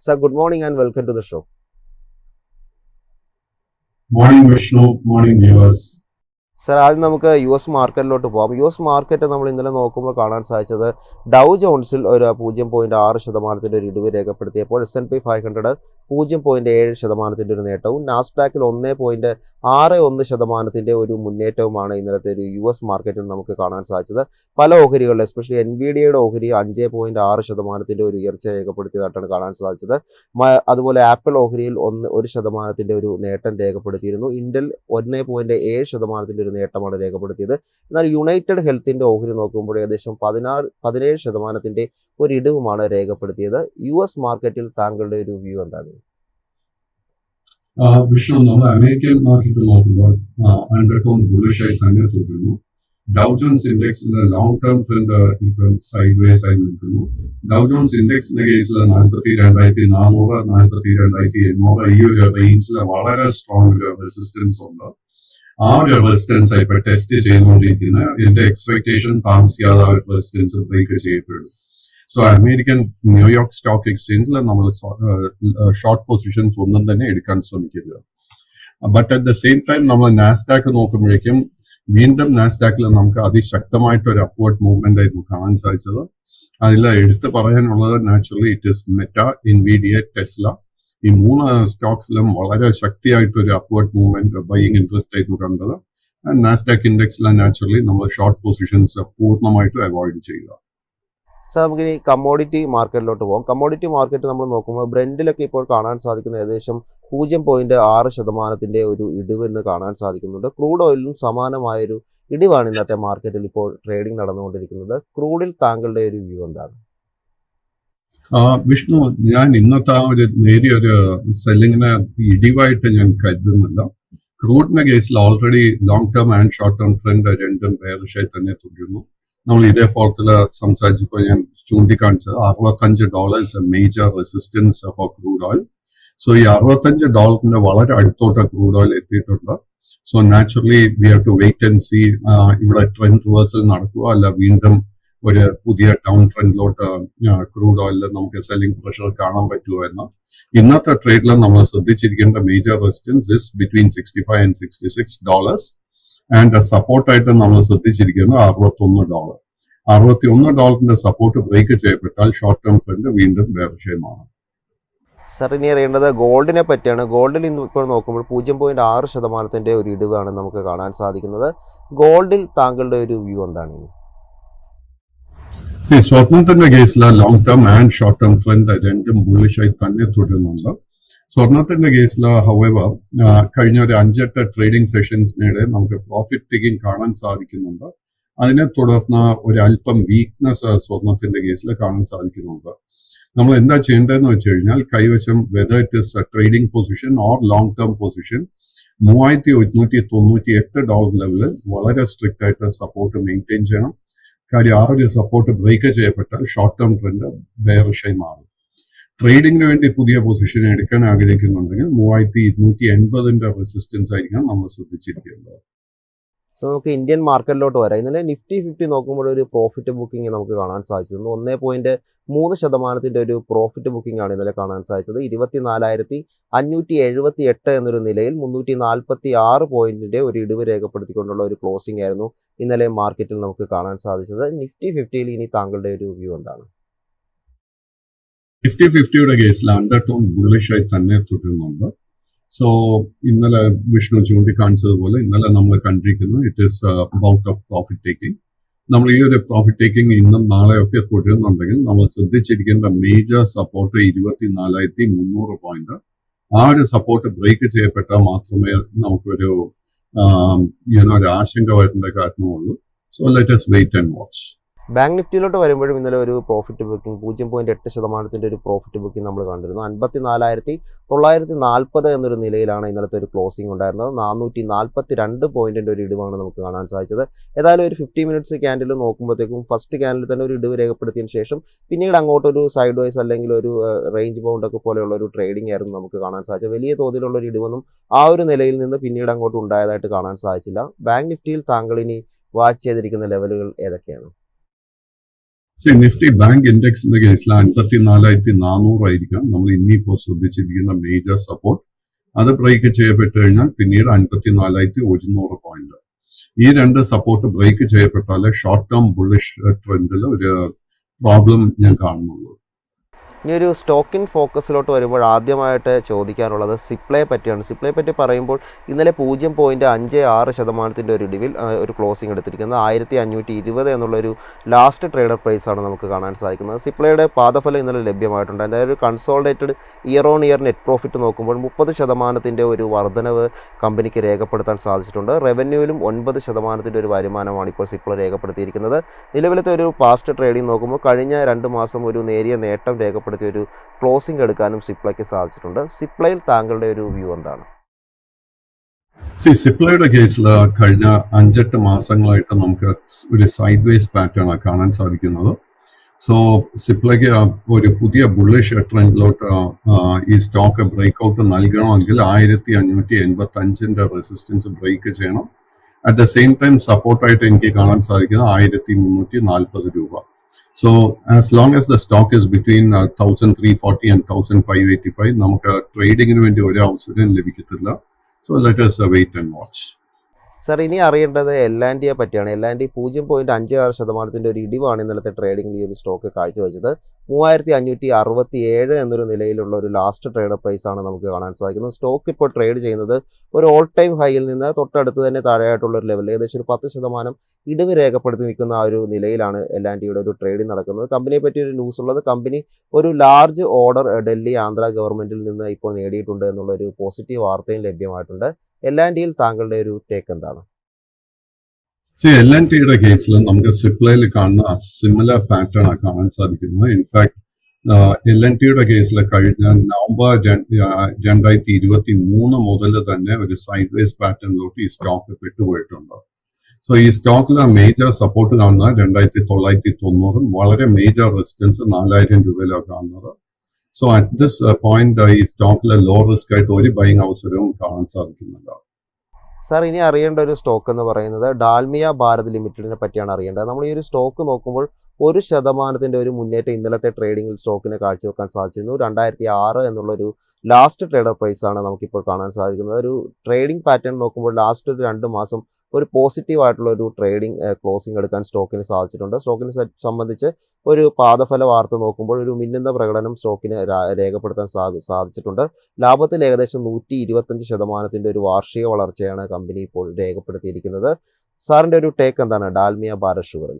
Sir, good morning and welcome to the show. Morning Vishnu, morning viewers. Sir ആദ്യം നമുക്ക് US മാർക്കറ്റിലോട്ട് പോകാം. US market നമ്മൾ ഇന്നലെ നോക്കുമ്പോൾ കാണാൻ സാധിച്ചത് ഡൗ ജോൺസിൽ ഒരു 0.6% ഒരു ഇടിവ് രേഖപ്പെടുത്തിയപ്പോൾ S&P 500 0.7% ഒരു നേട്ടവും നാസ്ഡാക്കിൽ 1.61% ഒരു മുന്നേറ്റവുമാണ് ഇന്നലത്തെ ഒരു US മാർക്കറ്റിൽ നമുക്ക് കാണാൻ സാധിച്ചത്. പല ഓഹരികളിൽ എസ്പെഷ്യലി എൻവിഡിയയുടെ ഓഹരി 5.6% ഒരു ഉയർച്ച രേഖപ്പെടുത്തിയതായിട്ടാണ് കാണാൻ സാധിച്ചത്. അതുപോലെ ആപ്പിൾ ഓഹരിയിൽ 1% ഒരു നേട്ടം രേഖപ്പെടുത്തിയിരുന്നു. ഇന്റൽ 1.7% ഒരു നേട്ടമാണ് രേഖപ്പെടുത്തിയത്. എന്നാൽ യുണൈറ്റഡ് ഹെൽത്തിന്റെ ഓഹരി നോക്കുമ്പോൾ ഏകദേശം 17% ഒരു ഇടിവുമാണ് രേഖപ്പെടുത്തിയത്. US മാർക്കറ്റിൽ താങ്കളുടെ ഒരു വ്യൂ എന്താണ്? വിഷ്ണു, നമ്മൾ അമേരിക്കൻ മാർക്കറ്റ് നോക്കുമ്പോൾ അണ്ടർടോൺ ബുള്ളിഷായി തന്നെ തുടരുന്നു. ഡൗ ജോൺസ് ഇൻഡെക്സിന്റെ ലോങ് ടേം ട്രെൻഡ് ഇപ്പോൾ സൈഡ് വേസ് ആയി നിൽക്കുന്നു. ഡൗ ജോൺസ് ഇൻഡെക്സിന്റെ കേസിൽ 42,400 42,800 ഈ ഒരു റേഞ്ചിൽ വളരെ സ്ട്രോങ് ഒരു റെസിസ്റ്റൻസ് ഉണ്ട്. ആ ഒരു റെസിസ്റ്റൻസ് ഇപ്പൊ ടെസ്റ്റ് ചെയ്തുകൊണ്ടിരിക്കുന്ന എന്റെ എക്സ്പെക്ടേഷൻ താമസിക്കാതെ ആ റെസിസ്റ്റൻസ് ബ്രേക്ക് ചെയ്യപ്പെടും. സോ അമേരിക്കൻ ന്യൂയോർക്ക് സ്റ്റോക്ക് എക്സ്ചേഞ്ചിൽ നമ്മൾ ഷോർട്ട് പൊസിഷൻസ് ഒന്നും തന്നെ എടുക്കാൻ ശ്രമിക്കരുത്. But at the same time നമ്മൾ നാസ്ഡാക്ക് നോക്കുമ്പോഴേക്കും വീണ്ടും നാസ്ഡാക്കിൽ നമുക്ക് അതിശക്തമായിട്ട് ഒരു അപ്വേർഡ് മൂവ്മെന്റ് ആയിരുന്നു കാണാൻ സാധിച്ചത്. അതിൽ എടുത്തു പറയാനുള്ളത് naturally it is Meta, Nvidia, Tesla. ഈ 3 സ്റ്റോക്സിലും വളരെ ശക്തിയായിട്ട് ഒരു അപ്വേർഡ് മൂവ്മെന്റ് ബൈയിങ് ഇൻട്രസ്റ്റ് ആയിരുന്നു കണ്ടത്. നാസ്ഡാക്ക് ഇൻഡെക്സിലെ നാച്ചുറലി നമ്മൾ ഷോർട്ട് പൊസിഷൻസ് പൂർണ്ണമായിട്ട് അവോയ്ഡ് ചെയ്യുക. സാർ നമുക്കിനി കമ്മോഡിറ്റി മാർക്കറ്റിലോട്ട് പോകാം. കമ്മോഡിറ്റി മാർക്കറ്റ് നമ്മൾ നോക്കുമ്പോൾ ബ്രെൻഡിലൊക്കെ ഇപ്പോൾ കാണാൻ സാധിക്കുന്ന ഏകദേശം 0.6% ഒരു ഇടിവെന്ന് കാണാൻ സാധിക്കുന്നുണ്ട്. ക്രൂഡ് ഓയിലിനും സമാനമായൊരു ഇടിവാണ് ഇന്നത്തെ മാർക്കറ്റിൽ ഇപ്പോൾ ട്രേഡിംഗ് നടന്നുകൊണ്ടിരിക്കുന്നത്. ക്രൂഡിൽ താങ്കളുടെ ഒരു വ്യൂ എന്താണ്? വിഷ്ണു, ഞാൻ ഇന്നത്തെ ഒരു നേരിയൊരു സെല്ലിങ്ങിനെ ഇടിവായിട്ട് ഞാൻ കരുതുന്നില്ല. ക്രൂഡിന്റെ കേസിൽ already long term and short term trend രണ്ടും ബെയറിഷായി തന്നെ തുടരുന്നു. നമ്മൾ ഇതേ ഫോർത്തില് സംസാരിച്ചപ്പോൾ ഞാൻ ചൂണ്ടിക്കാണിച്ചത് $65 major resistance for crude oil. So ഈ $65 വളരെ അടുത്തോട്ട് ക്രൂഡ് ഓയിൽ എത്തിയിട്ടുണ്ട്. So naturally we have to wait and see ഇവിടെ ട്രെൻഡ് റിവേഴ്സൽ നടക്കുക അല്ല വീണ്ടും ഒരു പുതിയ ഡൗൺ ട്രെൻഡിലോട്ട് ക്രൂഡ് ഓയിലിൽ നമുക്ക് സെല്ലിംഗ് പ്രഷർ കാണാൻ പറ്റുമോ എന്ന്. ഇന്നത്തെ ട്രേഡിൽ നമ്മൾ ശ്രദ്ധിച്ചിരിക്കേണ്ട major resistance is between $65 and $66 and സപ്പോർട്ടായിട്ട് നമ്മൾ ശ്രദ്ധിച്ചിരിക്കുന്നത് $61. $61 സപ്പോർട്ട് ബ്രേക്ക് ചെയ്യപ്പെട്ടാൽ ഷോർട്ട് ടേം ട്രെൻഡ് വീണ്ടും വേർഷയമാണ്. സാർ ഇനി അറിയേണ്ടത് ഗോൾഡിനെ പറ്റിയാണ്. ഗോൾഡിൽ ഇന്ന് ഇപ്പോൾ നോക്കുമ്പോൾ 0.6% ഒരു ഇടിവാണ് നമുക്ക് കാണാൻ സാധിക്കുന്നത്. ഗോൾഡിൽ താങ്കളുടെ ഒരു വ്യൂ എന്താണ്? സ്വർണത്തിന്റെ കേസിൽ long term and short term trend രണ്ടും ബുള്ളിഷായി തന്നെ തുടരുന്നുണ്ട്. സ്വർണത്തിന്റെ കേസിൽ ഹൗവർ കഴിഞ്ഞ ഒരു 5-8 ട്രേഡിംഗ് സെഷൻസിനിടെ നമുക്ക് പ്രോഫിറ്റ് ടേക്കിംഗ് കാണാൻ സാധിക്കുന്നുണ്ട്. അതിനെ തുടർന്ന് ഒരു അല്പം വീക്ക്നെസ് സ്വർണത്തിന്റെ കേസിൽ കാണാൻ സാധിക്കുന്നുണ്ട്. നമ്മൾ എന്താ ചെയ്യേണ്ടതെന്ന് വെച്ച് കഴിഞ്ഞാൽ കൈവശം whether it is trading position or long term position $3,198 ലെവലിൽ വളരെ സ്ട്രിക്റ്റ് ആയിട്ട് സപ്പോർട്ട് മെയിൻറ്റെയിൻ ചെയ്യണം. കാര്യം ആ ഒരു സപ്പോർട്ട് ബ്രേക്ക് ചെയ്യപ്പെട്ടാൽ ഷോർട്ട് ടേം ട്രെൻഡ് ബെയറിഷായി മാറും. ട്രേഡിംഗിന് വേണ്ടി പുതിയ പൊസിഷൻ എടുക്കാൻ ആഗ്രഹിക്കുന്നുണ്ടെങ്കിൽ 3,280 റെസിസ്റ്റൻസ് ആയിരിക്കണം നമ്മൾ ശ്രദ്ധിച്ചിരിക്കേണ്ടത്. സോ നമുക്ക് ഇന്ത്യൻ മാർക്കറ്റിലോട്ട് വരാം. ഇന്നലെ നിഫ്റ്റി 50 നോക്കുമ്പോൾ ഒരു പ്രോഫിറ്റ് ബുക്കിംഗ് നമുക്ക് കാണാൻ സാധിച്ചിരുന്നു. 1.3% ഒരു പ്രോഫിറ്റ് ബുക്കിംഗ് ആണ് ഇന്നലെ കാണാൻ സാധിച്ചത്. 24,578 എന്നൊരു നിലയിൽ 346 പോയിന്റിന്റെ ഒരു ഇടിവ് രേഖപ്പെടുത്തിക്കൊണ്ടുള്ള ഒരു ക്ലോസിംഗ് ആയിരുന്നു ഇന്നലെ മാർക്കറ്റിൽ നമുക്ക് കാണാൻ സാധിച്ചത്. നിഫ്റ്റി 50യിൽ ഇനി താങ്കളുടെ ഒരു വ്യൂ എന്താണ്? നിഫ്റ്റി 50യുടെ കേസിൽ അണ്ടർടോൺ ബുള്ളിഷായി തന്നെ തുടരുന്നുണ്ട്. സോ ഇന്നലെ വിഷ്ണു ചൂണ്ടിക്കാണിച്ചതുപോലെ ഇന്നലെ നമ്മൾ കണ്ടിരിക്കുന്നത് it is bout of profit taking. നമ്മൾ ഈ ഒരു പ്രോഫിറ്റ് ടേക്കിംഗ് ഇന്നും നാളെയൊക്കെ തുടരുന്നുണ്ടെങ്കിൽ നമ്മൾ ശ്രദ്ധിച്ചിരിക്കേണ്ട മേജർ സപ്പോർട്ട് 24,300 പോയിന്റ്. ആ ഒരു സപ്പോർട്ട് ബ്രേക്ക് ചെയ്യപ്പെട്ടാൽ മാത്രമേ നമുക്കൊരു ഒരു ആശങ്ക വരേണ്ട കാരണമുള്ളൂ. So let us wait and watch. Bank നിഫ്റ്റിയിലോട്ട് വരുമ്പോഴും ഇന്നലെ ഒരു പ്രോഫിറ്റ് ബുക്കിംഗ് 0.8% ഒരു പ്രോഫിറ്റ് ബുക്കിംഗ് നമ്മൾ കണ്ടിരുന്നു. 54,940 എന്നൊരു നിലയിലാണ് ഇന്നലത്തെ ഒരു ക്ലോസിംഗ് ഉണ്ടായിരുന്നത്. 442 പോയിന്റിന്റെ ഒരു ഇടിവാണ് നമുക്ക് കാണാൻ സാധിച്ചത്. ഏതായാലും ഒരു 50 മിനിറ്റ്സ് ക്യാൻഡിൽ നോക്കുമ്പോഴത്തേക്കും ഫസ്റ്റ് ക്യാൻഡിൽ തന്നെ ഒരു ഇടിവ് രേഖപ്പെടുത്തിയതിന് ശേഷം പിന്നീട് അങ്ങോട്ടൊരു സൈഡ് വൈസ് അല്ലെങ്കിൽ ഒരു റേഞ്ച് ബൗണ്ട് ഒക്കെ പോലെയുള്ള ഒരു ട്രേഡിംഗ് ആയിരുന്നു നമുക്ക് കാണാൻ സാധിച്ചത്. വലിയ തോതിലുള്ള ഒരു ഇടിവൊന്നും ആ ഒരു നിലയിൽ നിന്ന് പിന്നീട് അങ്ങോട്ട് ഉണ്ടായതായിട്ട് കാണാൻ സാധിച്ചില്ല. ബാങ്ക് നിഫ്റ്റിയിൽ താങ്കൾ ഇനി വാച്ച് ചെയ്തിരിക്കുന്ന ലെവലുകൾ ഏതൊക്കെയാണ്? നിഫ്റ്റി ബാങ്ക് ഇൻഡെക്സിന്റെ കേസിൽ 54,400 ആയിരിക്കാം നമ്മൾ ഇനിയിപ്പോ ശ്രദ്ധിച്ചിരിക്കുന്ന മേജർ സപ്പോർട്ട്. അത് ബ്രേക്ക് ചെയ്യപ്പെട്ട് കഴിഞ്ഞാൽ പിന്നീട് 54,100 പോയിന്റ്. ഈ രണ്ട് സപ്പോർട്ട് ബ്രേക്ക് ചെയ്യപ്പെട്ടാൽ ഷോർട്ട് ടേം ബുള്ളിഷ് ട്രെൻഡിൽ ഒരു പ്രോബ്ലം ഞാൻ കാണുന്നുള്ളൂ. ഇനി ഒരു സ്റ്റോക്കിൻ ഫോക്കസിലോട്ട് വരുമ്പോൾ ആദ്യമായിട്ട് ചോദിക്കാനുള്ളത് സിപ്ലയെ പറ്റിയാണ്. സിപ്ലയെ പറ്റി പറയുമ്പോൾ ഇന്നലെ 0.56% ഒരു ഇടിവിൽ ഒരു ക്ലോസിംഗ് എടുത്തിരിക്കുന്നത് 1520 എന്നുള്ളൊരു ലാസ്റ്റ് ട്രേഡർ പ്രൈസാണ് നമുക്ക് കാണാൻ സാധിക്കുന്നത്. സിപ്ലയുടെ പാദഫലം ഇന്നലെ ലഭ്യമായിട്ടുണ്ട്. അതായത് ഒരു consolidated year on year net profit നോക്കുമ്പോൾ 30% ഒരു വർധനവ് കമ്പനിക്ക് രേഖപ്പെടുത്താൻ സാധിച്ചിട്ടുണ്ട്. റവന്യൂവിലും 9% ഒരു വരുമാനമാണ് ഇപ്പോൾ സിപ്ല രേഖപ്പെടുത്തിയിരിക്കുന്നത്. നിലവിലത്തെ ഒരു പാസ്റ്റ് ട്രേഡിംഗ് നോക്കുമ്പോൾ കഴിഞ്ഞ 2 മാസം ഒരു നേരിയ നേട്ടം രേഖപ്പെടുത്തി ഒരു ക്ലോസിംഗ് എടുക്കാനും സിപ്ലയ്ക്ക് സാധിച്ചിട്ടുണ്ട്. സിപ്ലയിൽ താങ്കളുടെ ഒരു വ്യൂ എന്താണ്? സിപ്ലയുടെ കേസിൽ കഴിഞ്ഞ 5-8 മാസങ്ങളായിട്ട് നമുക്ക് ഒരു സൈഡ് വേസ് പാറ്റേൺ കാണാൻ സാധിക്കുന്നത്. സോ സിപ്ലയ്ക്ക് ഒരു പുതിയ ബുള്ളിഷ് ട്രെൻഡിലോട്ട് ഈ സ്റ്റോക്ക് ബ്രേക്ക് ഔട്ട് നൽകണമെങ്കിൽ 1585 റെസിസ്റ്റൻസ് ബ്രേക്ക് ചെയ്യണം. അറ്റ് ദ സെയിം ടൈം സപ്പോർട്ടായിട്ട് എനിക്ക് കാണാൻ സാധിക്കുന്നത് 1340 രൂപ. So as long as the stock is between 1340 and 1585, നമുക്ക് ട്രേഡിങ്ങിന് വേണ്ടി ഒരു അവസരം ലഭിക്കത്തില്ല. So let us wait and watch. Sir, ഇനി അറിയേണ്ടത് L&Tയെ പറ്റിയാണ്. L&T 0.56% ഒരു ഇടിവാണ് ഇന്നലത്തെ ട്രേഡിംഗിൽ ഈ ഒരു സ്റ്റോക്ക് കാഴ്ചവെച്ചത്. 3567 എന്നൊരു നിലയിലുള്ള ഒരു ലാസ്റ്റ് ട്രേഡർ പ്രൈസാണ് നമുക്ക് കാണാൻ സാധിക്കുന്നത്. സ്റ്റോക്ക് ഇപ്പോൾ ട്രേഡ് ചെയ്യുന്നത് ഒരു ഓൾ ടൈം ഹൈയിൽ നിന്ന് തൊട്ടടുത്ത് തന്നെ താഴെയായിട്ടുള്ള ഒരു ലെവലിൽ ഏകദേശം ഒരു 10% ഇടിവ് രേഖപ്പെടുത്തി നിൽക്കുന്ന ആ ഒരു നിലയിലാണ് L&Tയുടെ ഒരു ട്രേഡിംഗ് നടക്കുന്നത്. കമ്പനിയെ പറ്റി ഒരു ന്യൂസ് ഉള്ളത്, കമ്പനി ഒരു ലാർജ് ഓർഡർ ഡൽഹി ആന്ധ്ര ഗവൺമെന്റിൽ നിന്ന് ഇപ്പോൾ നേടിയിട്ടുണ്ട് എന്നുള്ളൊരു പോസിറ്റീവ് വാർത്തയും ലഭ്യമായിട്ടുണ്ട്. L&Tയിൽ താങ്കളുടെ ഒരു ടേക്ക് എന്താണ്? L&Tയുടെ കേസിൽ നമുക്ക് സിപ്ലയിൽ കാണുന്ന സിമിലർ പാറ്റേൺ കാണാൻ സാധിക്കുന്നത്. ഇൻഫാക്ട് L&Tയുടെ കേസിൽ കഴിഞ്ഞ നവംബർ 2023 മുതൽ തന്നെ ഒരു സൈഡ് വേസ് പാറ്റേണിലോട്ട് ഈ സ്റ്റോക്ക് പെട്ടുപോയിട്ടുണ്ട്. സോ ഈ സ്റ്റോക്കിൽ മേജർ സപ്പോർട്ട് കാണുന്നത് 2990, വളരെ മേജർ റെസിസ്റ്റൻസ് 4000 രൂപയിലാണ് കാണുന്നത്. സോ അറ്റ് ദിസ് പോയിന്റ് ഈ സ്റ്റോക്കിലെ ലോ റിസ്ക് ആയിട്ട് ഒരു ബൈങ് അവസരവും കാണാൻ സാധിക്കുന്നില്ല. സർ, ഇനി അറിയേണ്ട ഒരു സ്റ്റോക്ക് എന്ന് പറയുന്നത് ഡാൽമിയ ഭാരത് ലിമിറ്റഡിനെ പറ്റിയാണ് അറിയേണ്ടത്. നമ്മൾ ഈ ഒരു സ്റ്റോക്ക് നോക്കുമ്പോൾ 1% ഒരു മുന്നേറ്റം ഇന്നലത്തെ ട്രേഡിംഗിൽ സ്റ്റോക്കിന് കാഴ്ചവെക്കാൻ സാധിച്ചിരുന്നു. 2006 എന്നുള്ളൊരു ലാസ്റ്റ് ട്രേഡർ പ്രൈസാണ് നമുക്കിപ്പോൾ കാണാൻ സാധിക്കുന്നത്. ഒരു ട്രേഡിംഗ് പാറ്റേൺ നോക്കുമ്പോൾ ലാസ്റ്റ് ഒരു 2 മാസം ഒരു പോസിറ്റീവ് ആയിട്ടുള്ള ഒരു ട്രേഡിംഗ് ക്ലോസിംഗ് എടുക്കാൻ സ്റ്റോക്കിന് സാധിച്ചിട്ടുണ്ട്. സ്റ്റോക്കിനെ സംബന്ധിച്ച് ഒരു പാദഫല വാർത്ത നോക്കുമ്പോൾ ഒരു മിന്നുന്ന പ്രകടനം സ്റ്റോക്കിന് രേഖപ്പെടുത്താൻ സാധിച്ചിട്ടുണ്ട്. ലാഭത്തിൽ ഏകദേശം 125% ഒരു വാർഷിക വളർച്ചയാണ് കമ്പനി ഇപ്പോൾ രേഖപ്പെടുത്തിയിരിക്കുന്നത്. സാറിന്റെ ഒരു ടേക്ക് എന്താണ് ഡാൽമിയ ഭാരത് ഷുഗറിൽ?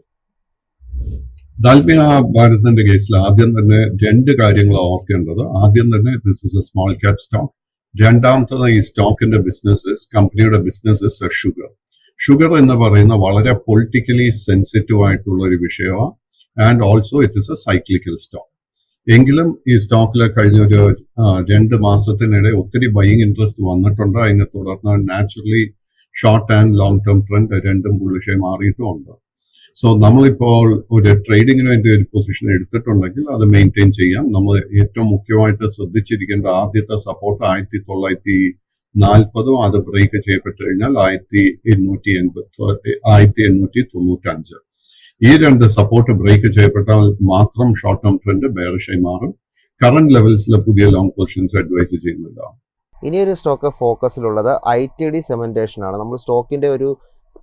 ഡാൽമിയ ഭാരതിന്റെ കേസിൽ ആദ്യം തന്നെ 2 കാര്യങ്ങൾ ഓർക്കേണ്ടത്. ആദ്യം തന്നെ this is A small cap stock. രണ്ടാമത്തത് ഈ സ്റ്റോക്കിന്റെ കമ്പനിയുടെ ബിസിനസ് ഷുഗർ എന്ന് പറയുന്ന വളരെ പൊളിറ്റിക്കലി സെൻസിറ്റീവ് ആയിട്ടുള്ള ഒരു വിഷയമാണ്. And also it is A cyclical stock. എങ്കിലും ഈ സ്റ്റോക്കിൽ കഴിഞ്ഞ ഒരു 2 മാസത്തിനിടെ ഒത്തിരി ബൈയിങ് ഇൻട്രസ്റ്റ് വന്നിട്ടുണ്ട്. അതിനെ തുടർന്ന് naturally short and long term trend രണ്ടും ബുള്ളിഷായി മാറിയിട്ടുമുണ്ട്. സോ നമ്മളിപ്പോൾ ഒരു ട്രേഡിങ്ങിന് വേണ്ടി ഒരു പൊസിഷൻ എടുത്തിട്ടുണ്ടെങ്കിൽ അത് മെയിൻറ്റെയിൻ ചെയ്യാം. നമ്മൾ ഏറ്റവും മുഖ്യമായിട്ട് ശ്രദ്ധിച്ചിരിക്കേണ്ട ആദ്യത്തെ സപ്പോർട്ട് 1940, അത് ബ്രേക്ക് ചെയ്യപ്പെട്ട് കഴിഞ്ഞാൽ 1895. ഈ 2 സപ്പോർട്ട് ബ്രേക്ക് ചെയ്യപ്പെട്ടാൽ മാത്രം ഷോർട്ട് ടേം ട്രെൻഡ് ബെയറിഷായി മാറും. കറന്റ് ലെവൽസിൽ പുതിയ ലോങ് പൊസിഷൻസ് അഡ്വൈസ് ചെയ്യുന്നില്ല. ഇനിയൊരു സ്റ്റോക്ക് ഫോക്കസിലുള്ളത് ITD സെമന്റേഷൻ ആണ്. നമ്മൾ സ്റ്റോക്കിന്റെ ഒരു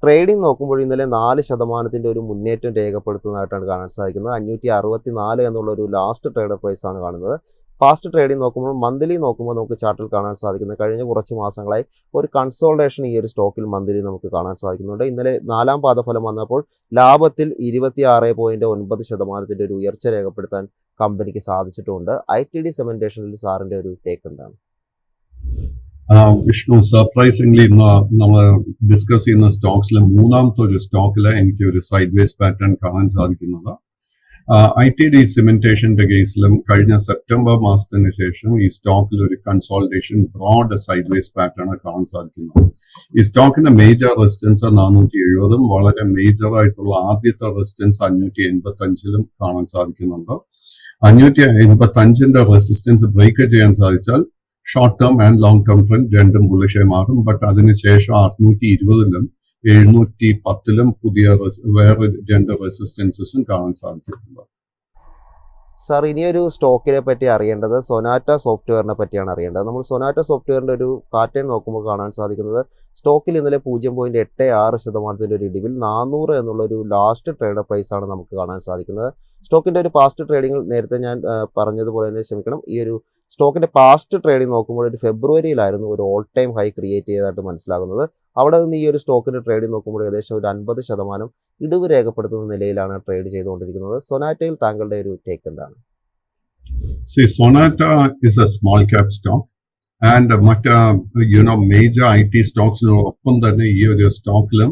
ട്രേഡിംഗ് നോക്കുമ്പോൾ ഇന്നലെ 4% ഒരു മുന്നേറ്റം രേഖപ്പെടുത്തുന്നതായിട്ടാണ് കാണാൻ സാധിക്കുന്നത്. 564 എന്നുള്ളൊരു ലാസ്റ്റ് ട്രേഡർ പ്രൈസ് ആണ് കാണുന്നത്. പാസ്റ്റ് ട്രേഡിംഗ് നോക്കുമ്പോൾ മന്ത്ലി നോക്കുമ്പോൾ നമുക്ക് ചാർട്ടിൽ കാണാൻ സാധിക്കുന്നത് കഴിഞ്ഞ കുറച്ച് മാസങ്ങളായി ഒരു കൺസോൾട്ടേഷൻ ഈ ഒരു സ്റ്റോക്കിൽ മന്ത്ലി നമുക്ക് കാണാൻ സാധിക്കുന്നുണ്ട്. ഇന്നലെ 4ാം പാദഫലം വന്നപ്പോൾ ലാഭത്തിൽ 26.9% ഒരു ഉയർച്ച രേഖപ്പെടുത്താൻ കമ്പനിക്ക് സാധിച്ചിട്ടുണ്ട്. ITD സെമന്റേഷനിൽ സാറിന്റെ ഒരു ടേക്ക് എന്താണ്? വിഷ്ണു, സർപ്രൈസിംഗ്ലി നമ്മൾ ഡിസ്കസ് ചെയ്യുന്ന സ്റ്റോക്സിൽ 3ാമത്തെ ഒരു സ്റ്റോക്കിൽ എനിക്ക് ഒരു സൈഡ് വേസ് പാറ്റേൺ കാണാൻ സാധിക്കുന്നത്. ITD സിമെന്റേഷന്റെ കേസിലും കഴിഞ്ഞ സെപ്റ്റംബർ മാസത്തിന് ശേഷം ഈ സ്റ്റോക്കിൽ ഒരു consolidation broad sideways pattern കാണാൻ സാധിക്കുന്നത്. ഈ സ്റ്റോക്കിന്റെ മേജർ റെസിസ്റ്റൻസ് 470, വളരെ മേജർ ആയിട്ടുള്ള ആദ്യത്തെ റെസിസ്റ്റൻസ് 585 കാണാൻ സാധിക്കുന്നുണ്ട്. 585 റെസിസ്റ്റൻസ് ബ്രേക്ക് ചെയ്യാൻ സാധിച്ചാൽ short term and long term trend രണ്ടും ബുള്ളിഷായി മാറും. ബട്ട് അതിനുശേഷം 620 710 പുതിയ വേറെ 2 റെസിസ്റ്റൻസസും കാണാൻ സാധിച്ചിട്ടുണ്ട്. സാർ ഇനിയൊരു സ്റ്റോക്കിനെ പറ്റി അറിയേണ്ടത് സൊനാറ്റ സോഫ്റ്റ്വെയറിനെ പറ്റിയാണ് അറിയേണ്ടത്. നമ്മൾ സൊനാറ്റ സോഫ്റ്റ്വെയറിൻ്റെ ഒരു പാറ്റേൺ നോക്കുമ്പോൾ കാണാൻ സാധിക്കുന്നത് സ്റ്റോക്കിൽ ഇന്നലെ 0.86% ഒരു ഇടിവിൽ 400 എന്നുള്ളൊരു ലാസ്റ്റ് ട്രേഡർ പ്രൈസാണ് നമുക്ക് കാണാൻ സാധിക്കുന്നത്. സ്റ്റോക്കിൻ്റെ ഒരു പാസ്റ്റ് ട്രേഡിംഗ് നേരത്തെ ഞാൻ പറഞ്ഞതുപോലെ തന്നെ ക്ഷമിക്കണം, ഈ ഒരു സ്റ്റോക്കിൻ്റെ പാസ്റ്റ് ട്രേഡിംഗ് നോക്കുമ്പോൾ ഒരു ഫെബ്രുവരിയിലായിരുന്നു ഒരു ഓൾ ടൈം ഹൈ ക്രിയേറ്റ് ചെയ്തതായിട്ട് മനസ്സിലാകുന്നത്. അവിടെ നിന്ന് ഈ ഒരു സ്റ്റോക്കിൻ്റെ ട്രേഡിംഗ് നോക്കുമ്പോൾ ഏകദേശം ഒരു 50% ഇടിവ് രേഖപ്പെടുത്തുന്ന നിലയിലാണ് ട്രേഡ് ചെയ്തുകൊണ്ടിരിക്കുന്നത്. സൊനാറ്റയിൽ താങ്കളുടെ ഒരു ടേക്ക് എന്താണ്? See, Sonata is a small cap stock and മറ്റ് മേജർ IT സ്റ്റോക്സിനോടൊപ്പം തന്നെ ഈ ഒരു സ്റ്റോക്കിലും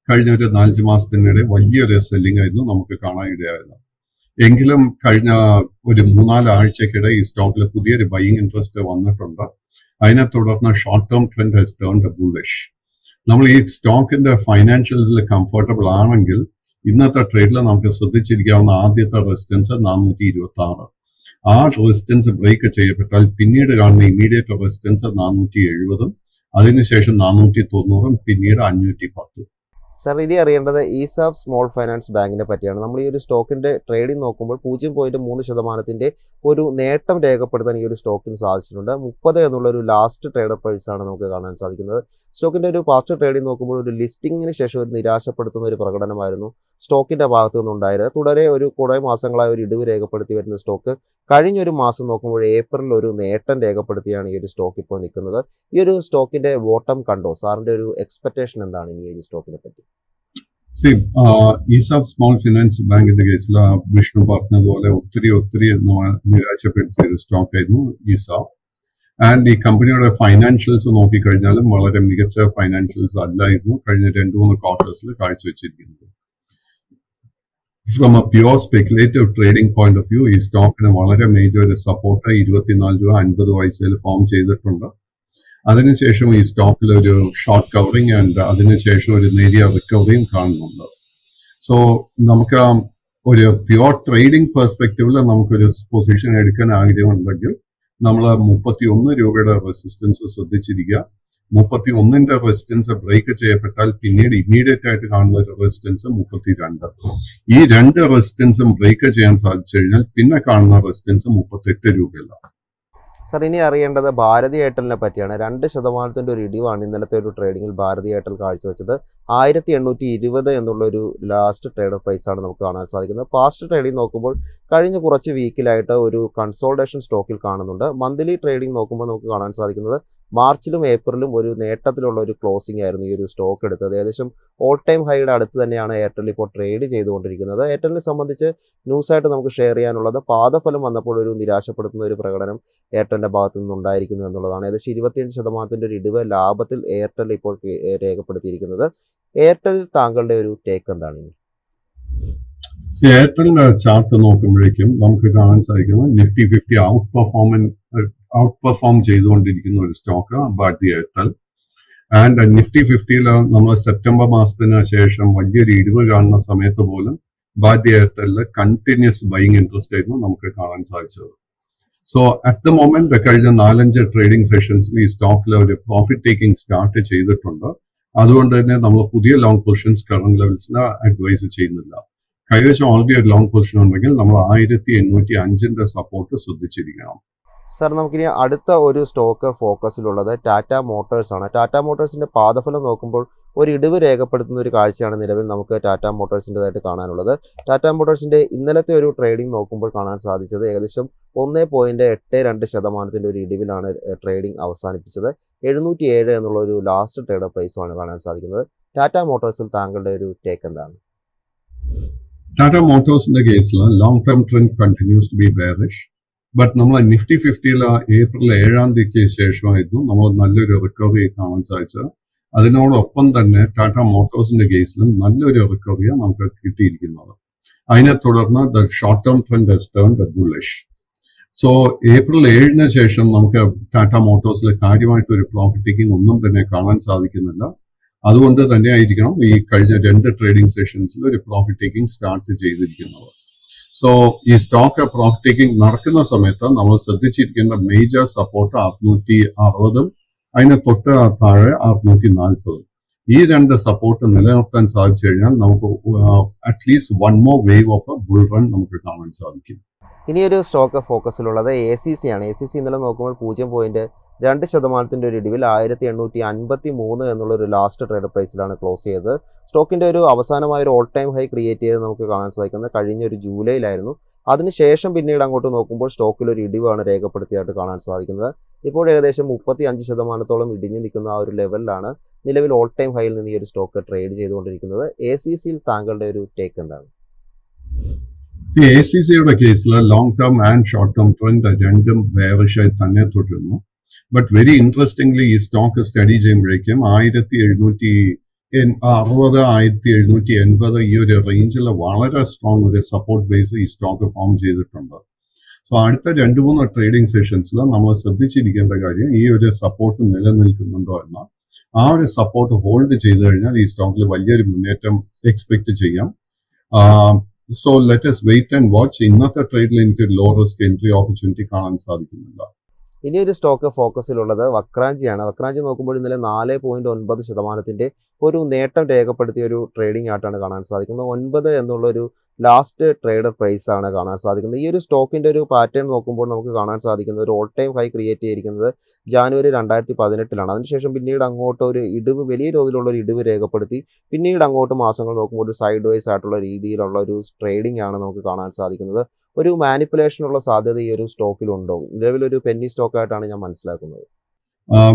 കഴിഞ്ഞ ഒരു 4 മാസത്തിനിടെ വലിയൊരു സെല്ലിംഗ് ആയിരുന്നു നമുക്ക് കാണാൻ ഇടയായത്. എങ്കിലും കഴിഞ്ഞ ഒരു 3-4 ആഴ്ചക്കിടെ ഈ സ്റ്റോക്കിൽ പുതിയൊരു ബൈയിങ് ഇൻട്രസ്റ്റ് വന്നിട്ടുണ്ട്. അതിനെ തുടർന്ന് short term trend has turned bullish. നമ്മൾ ഈ സ്റ്റോക്കിന്റെ ഫൈനാൻഷ്യൽസിൽ കംഫർട്ടബിൾ ആണെങ്കിൽ ഇന്നത്തെ ട്രേഡിൽ നമുക്ക് ശ്രദ്ധിച്ചിരിക്കാവുന്ന ആദ്യത്തെ റെസിസ്റ്റൻസ് 426. ആ റെസിസ്റ്റൻസ് ബ്രേക്ക് ചെയ്യപ്പെട്ടാൽ പിന്നീട് കാണുന്ന ഇമീഡിയറ്റ് റെസിസ്റ്റൻസ് 470, അതിനുശേഷം 490, പിന്നീട് 510. സാർ ഇനി അറിയേണ്ടത് ഈസാഫ് സ്മോൾ ഫൈനാൻസ് ബാങ്കിനെ പറ്റിയാണ്. നമ്മൾ ഈ ഒരു സ്റ്റോക്കിന്റെ ട്രേഡിംഗ് നോക്കുമ്പോൾ 0.3% ഒരു നേട്ടം രേഖപ്പെടുത്താൻ ഈ ഒരു സ്റ്റോക്കിന് സാധിച്ചിട്ടുണ്ട്. 30 എന്നുള്ളൊരു ലാസ്റ്റ് ട്രേഡർ പ്രൈസാണ് നമുക്ക് കാണാൻ സാധിക്കുന്നത്. സ്റ്റോക്കിന്റെ ഒരു പാസ്റ്റ് ട്രേഡിംഗ് നോക്കുമ്പോൾ ഒരു ലിസ്റ്റിംഗിന് ശേഷം ഒരു നിരാശപ്പെടുത്തുന്ന ഒരു പ്രകടനമായിരുന്നു സ്റ്റോക്കിന്റെ ഭാഗത്തു നിന്നുണ്ടായത്. തുടരെ കുറേ മാസങ്ങളായി ഒരു ഇടിവ് രേഖപ്പെടുത്തി വരുന്ന സ്റ്റോക്ക് കഴിഞ്ഞൊരു മാസം നോക്കുമ്പോൾ ഏപ്രിൽ ഒരു നേട്ടം രേഖപ്പെടുത്തിയാണ് ഈ ഒരു സ്റ്റോക്ക് ഇപ്പോൾ നിൽക്കുന്നത്. ഈ ഒരു സ്റ്റോക്കിന്റെ ബോട്ടം കണ്ടോ? സാറിന്റെ ഒരു എക്സ്പെക്ടേഷൻ എന്താണ് ഈ ഒരു സ്റ്റോക്കിനെ പറ്റി? ഈസാഫ് സ്മോൾ ഫിനാൻസ് ബാങ്കിന്റെ കേസിൽ വിഷ്ണു പറഞ്ഞതുപോലെ ഒത്തിരി നിരാശപ്പെടുത്തിയ ഒരു സ്റ്റോക്ക് ആയിരുന്നു ഈസാഫ്. ആൻഡ് ഈ കമ്പനിയുടെ ഫൈനാൻഷ്യൽസ് നോക്കിക്കഴിഞ്ഞാലും വളരെ മികച്ച ഫൈനാൻഷ്യൽസ് അല്ലായിരുന്നു കഴിഞ്ഞ 2-3 ക്വാർട്ടേഴ്സിൽ കാഴ്ചവെച്ചിരിക്കുന്നത്. From a pure speculative trading point of view ഈ സ്റ്റോക്കിന് വളരെ മേജർ സപ്പോർട്ട് 24-50 ഫോം ചെയ്തിട്ടുണ്ട്. അതിനുശേഷം ഈ സ്റ്റോക്കിൽ ഒരു ഷോർട്ട് കവറിങ് ആൻഡ് അതിനുശേഷം ഒരു നേരിയ റിക്കവറിയും കാണുന്നുണ്ട്. സോ നമുക്ക് ഒരു പ്യുവർ ട്രേഡിംഗ് പെർസ്പെക്റ്റീവിൽ നമുക്കൊരു പൊസിഷൻ എടുക്കാൻ ആഗ്രഹമുണ്ടെങ്കിൽ നമ്മൾ 31 രൂപയുടെ റെസിസ്റ്റൻസ് ശ്രദ്ധിച്ചിരിക്കുക. 31ന്റെ റെസിസ്റ്റൻസ് ബ്രേക്ക് ചെയ്യപ്പെട്ടാൽ പിന്നീട് ഇമ്മീഡിയറ്റ് ആയിട്ട് കാണുന്ന ഒരു റെസിസ്റ്റൻസ് 32. ഈ 2 റെസിസ്റ്റൻസും ബ്രേക്ക് ചെയ്യാൻ സാധിച്ചു കഴിഞ്ഞാൽ പിന്നെ കാണുന്ന റെസിസ്റ്റൻസ് 38 രൂപയിലാണ്. സാർ ഇനി അറിയേണ്ടത് ഭാരതി എയർടെലിനെ പറ്റിയാണ്. 2% ഒരു ഇടിവാണ് ഇന്നലത്തെ ഒരു ട്രേഡിങ്ങിൽ ഭാരതി എയർടെൽ കാഴ്ചവെച്ചത്. 1820 എന്നുള്ളൊരു ലാസ്റ്റ് ട്രേഡർ പ്രൈസാണ് നമുക്ക് കാണാൻ സാധിക്കുന്നത്. പാസ്റ്റ് ട്രേഡിംഗ് നോക്കുമ്പോൾ കഴിഞ്ഞ കുറച്ച് വീക്കിലായിട്ട് ഒരു കൺസോൾട്ടേഷൻ സ്റ്റോക്കിൽ കാണുന്നുണ്ട്. മന്ത്ലി ട്രേഡിംഗ് നോക്കുമ്പോൾ നമുക്ക് കാണാൻ സാധിക്കുന്നത് മാർച്ചിലും ഏപ്രിലും ഒരു നേട്ടത്തിലുള്ള ഒരു ക്ലോസിംഗ് ആയിരുന്നു ഈ ഒരു സ്റ്റോക്ക് എടുത്തത്. ഏകദേശം ഓൾ ടൈം ഹൈയുടെ അടുത്ത് തന്നെയാണ് എയർടെൽ ഇപ്പോൾ ട്രേഡ് ചെയ്തുകൊണ്ടിരിക്കുന്നത്. എയർടെലിനെ സംബന്ധിച്ച് ന്യൂസായിട്ട് നമുക്ക് ഷെയർ ചെയ്യാനുള്ളത് പാദഫലം വന്നപ്പോൾ ഒരു നിരാശപ്പെടുത്തുന്ന ഒരു പ്രകടനം എയർടെലിന്റെ ഭാഗത്തു നിന്നുണ്ടായിരിക്കുന്നു എന്നുള്ളതാണ്. ഏകദേശം 25% ഒരു ഇടിവ് ലാഭത്തിൽ എയർടെൽ ഇപ്പോൾ രേഖപ്പെടുത്തിയിരിക്കുന്നത്. എയർടെൽ താങ്കളുടെ ഒരു ടേക്ക് എന്താണ്? എയർടെലിന്റെ ചാർട്ട് നോക്കുമ്പോഴേക്കും നമുക്ക് കാണാൻ സാധിക്കുന്നത് നിഫ്റ്റി 50 ഔട്ട് പെർഫോം ചെയ്തുകൊണ്ടിരിക്കുന്ന ഒരു stock Bharti Airtel. And Nifty 50ൽ നമ്മൾ സെപ്റ്റംബർ മാസത്തിന് ശേഷം വലിയൊരു ഇടിവ് കാണുന്ന സമയത്ത് പോലും ഭാരതി എയർടെലിൽ കണ്ടിന്യൂസ് ബൈയിങ് ഇൻട്രസ്റ്റ് ആയിരുന്നു നമുക്ക് കാണാൻ സാധിച്ചത്. സോ അറ്റ് ദ മൊമെന്റ് കഴിഞ്ഞ 4-5 ട്രേഡിംഗ് സെഷൻസിൽ ഈ സ്റ്റോക്കിൽ ഒരു പ്രോഫിറ്റ് ടേക്കിംഗ് സ്റ്റാർട്ട് ചെയ്തിട്ടുണ്ട്. അതുകൊണ്ട് തന്നെ നമ്മൾ പുതിയ ലോങ് പൊസിഷൻസ് കറന്റ് ലെവൽസിന് അഡ്വൈസ് ചെയ്യുന്നില്ല. കൈവശം ഓൾറെഡി ഒരു ലോങ് പൊസിഷൻ ഉണ്ടെങ്കിൽ നമ്മൾ 1805ന്റെ സപ്പോർട്ട് ശ്രദ്ധിച്ചിരിക്കണം. സാർ നമുക്കിനി അടുത്ത ഒരു സ്റ്റോക്ക് ഫോക്കസിലുള്ളത് ടാറ്റ മോട്ടോഴ്സ് ആണ്. ടാറ്റ മോട്ടോഴ്സിന്റെ പാദഫലം നോക്കുമ്പോൾ ഒരു ഇടിവ് രേഖപ്പെടുത്തുന്ന ഒരു കാഴ്ചയാണ് നിലവിൽ നമുക്ക് ടാറ്റ മോട്ടോഴ്സിൻ്റെതായിട്ട് കാണാനുള്ളത്. ടാറ്റ മോട്ടോഴ്സിന്റെ ഇന്നലത്തെ ഒരു ട്രേഡിംഗ് നോക്കുമ്പോൾ കാണാൻ സാധിച്ചത് ഏകദേശം 1.82% ഒരു ഇടിവിലാണ് ട്രേഡിംഗ് അവസാനിപ്പിച്ചത്. 707 എന്നുള്ള ഒരു ലാസ്റ്റ് ട്രേഡർ പ്രൈസുമാണ് കാണാൻ സാധിക്കുന്നത്. ടാറ്റ മോട്ടോഴ്സിൽ താങ്കളുടെ ഒരു ടേക്ക് എന്താണ്? ടാറ്റ മോട്ടോഴ്സിന്റെ കേസിൽ long term trend continues to be bearish. But നമ്മൾ നിഫ്റ്റി 50ൽ ഏപ്രിൽ 7-ാം തീയതിക്ക് ശേഷമായിരുന്നു നമ്മൾ നല്ലൊരു റിക്കവറി കാണാൻ സാധിച്ചത്. അതിനോടൊപ്പം തന്നെ ടാറ്റ മോട്ടോഴ്സിന്റെ കേസിലും നല്ലൊരു റിക്കവറിയാണ് നമുക്ക് കിട്ടിയിരിക്കുന്നത്. അതിനെ തുടർന്ന് the short term trend has turned bullish. So April 7-ന് ശേഷം നമുക്ക് ടാറ്റ മോട്ടോഴ്സിൽ കാര്യമായിട്ട് ഒരു പ്രോഫിറ്റ് ടേക്കിംഗ് ഒന്നും തന്നെ കാണാൻ സാധിക്കുന്നില്ല. അതുകൊണ്ട് തന്നെ ആയിരിക്കണം ഈ കഴിഞ്ഞ 2 ട്രേഡിംഗ് സെഷൻസിൽ ഒരു പ്രോഫിറ്റ് ടേക്കിംഗ് സ്റ്റാർട്ട് ചെയ്തിരിക്കുന്നത്. സോ ഈ സ്റ്റോക്ക് പ്രോഫിറ്റ് ടേക്കിംഗ് നടക്കുന്ന സമയത്ത് നമ്മൾ ശ്രദ്ധിച്ചിരിക്കേണ്ട മേജർ സപ്പോർട്ട് 660, അതിന് തൊട്ട് താഴെ 640. ഈ 2 സപ്പോർട്ട് നിലനിർത്താൻ സാധിച്ചു കഴിഞ്ഞാൽ നമുക്ക് at least 1 more wave of A bull run നമുക്ക് കാണാൻ സാധിക്കും. ഇനിയൊരു സ്റ്റോക്ക് ഫോക്കസിലുള്ളത് ACC ആണ്. ACC ഇന്നലെ നോക്കുമ്പോൾ 0.2% ഒരു ഇടിവിൽ 1853 എന്നുള്ളൊരു ലാസ്റ്റ് ട്രേഡ് പ്രൈസിലാണ് ക്ലോസ് ചെയ്തത്. സ്റ്റോക്കിൻ്റെ ഒരു അവസാനമായ ഒരു ഓൾ ടൈം ഹൈ ക്രിയേറ്റ് ചെയ്ത് നമുക്ക് കാണാൻ സാധിക്കുന്നത് കഴിഞ്ഞ ഒരു ജൂലൈയിലായിരുന്നു. അതിനുശേഷം പിന്നീട് അങ്ങോട്ട് നോക്കുമ്പോൾ സ്റ്റോക്കിൽ ഒരു ഇടിവാണ് രേഖപ്പെടുത്തിയായിട്ട് കാണാൻ സാധിക്കുന്നത്. ഇപ്പോൾ ഏകദേശം 35% ഇടിഞ്ഞു നിൽക്കുന്ന ആ ഒരു ലെവലിലാണ് നിലവിൽ ഓൾ ടൈം ഹൈയിൽ നിന്ന് ഈ ഒരു സ്റ്റോക്ക് ട്രേഡ് ചെയ്തുകൊണ്ടിരിക്കുന്നത്. ACCയിൽ താങ്കളുടെ ഒരു ടേക്ക് എന്താണ്? ACCയുടെ കേസിൽ long term and short term trend രണ്ടും ബെയറിഷായി തന്നെ തുടരുന്നു. ബട്ട് വെരി ഇൻട്രസ്റ്റിംഗ്ലി ഈ സ്റ്റോക്ക് സ്റ്റഡി ചെയ്യുമ്പോഴേക്കും 1760-1780 ഈ ഒരു റേഞ്ചിൽ വളരെ സ്ട്രോങ് ഒരു സപ്പോർട്ട് ബേസ് ഈ സ്റ്റോക്ക് ഫോം ചെയ്തിട്ടുണ്ട്. സോ അടുത്ത 2-3 ട്രേഡിംഗ് സെഷൻസിൽ നമ്മൾ ശ്രദ്ധിച്ചിരിക്കേണ്ട കാര്യം ഈ ഒരു സപ്പോർട്ട് നിലനിൽക്കുന്നുണ്ടോ എന്ന ആ ഒരു സപ്പോർട്ട് ഹോൾഡ് ചെയ്ത് കഴിഞ്ഞാൽ ഈ സ്റ്റോക്കിൽ വലിയൊരു മുന്നേറ്റം എക്സ്പെക്ട് ചെയ്യാം. So let us wait and watch. ഇന്നത്തെ ട്രേഡിൽ എനിക്ക് ലോ റിസ്ക് എൻട്രി ഓപ്പർച്യൂണിറ്റി കാണാൻ സാധിക്കുന്നില്ല. ഇനിയൊരു സ്റ്റോക്ക് ഫോക്കസിലുള്ളത് വക്രാഞ്ചിയാണ്. വക്രാഞ്ചി നോക്കുമ്പോൾ ഇന്നലെ 4.9% ഒരു നേട്ടം രേഖപ്പെടുത്തിയ ഒരു ട്രേഡിംഗ് ആയിട്ടാണ് കാണാൻ സാധിക്കുന്നത്. 9 എന്നുള്ളൊരു ലാസ്റ്റ് ട്രേഡർ പ്രൈസ് ആണ് കാണാൻ സാധിക്കുന്നത്. ഈ ഒരു സ്റ്റോക്കിൻ്റെ ഒരു പാറ്റേൺ നോക്കുമ്പോൾ നമുക്ക് കാണാൻ സാധിക്കുന്നത് ഒരു ഓൾ ടൈം ഹൈ ക്രിയേറ്റ് ചെയ്തിരിക്കുന്നത് ജാനുവരി 2018 അതിനുശേഷം പിന്നീട് അങ്ങോട്ട് ഒരു ഇടിവ്, വലിയ തോതിലുള്ള ഒരു ഇടിവ് രേഖപ്പെടുത്തി പിന്നീട് അങ്ങോട്ട് മാസങ്ങൾ നോക്കുമ്പോൾ ഒരു സൈഡ് വൈസ് ആയിട്ടുള്ള രീതിയിലുള്ള ഒരു ട്രേഡിംഗ് ആണ് നമുക്ക് കാണാൻ സാധിക്കുന്നത്. ഒരു മാനിപ്പുലേഷനുള്ള സാധ്യത ഈ ഒരു സ്റ്റോക്കിലുണ്ടോ? നിലവിലൊരു പെന്നി സ്റ്റോക്ക് ആയിട്ടാണ് ഞാൻ മനസ്സിലാക്കുന്നത്.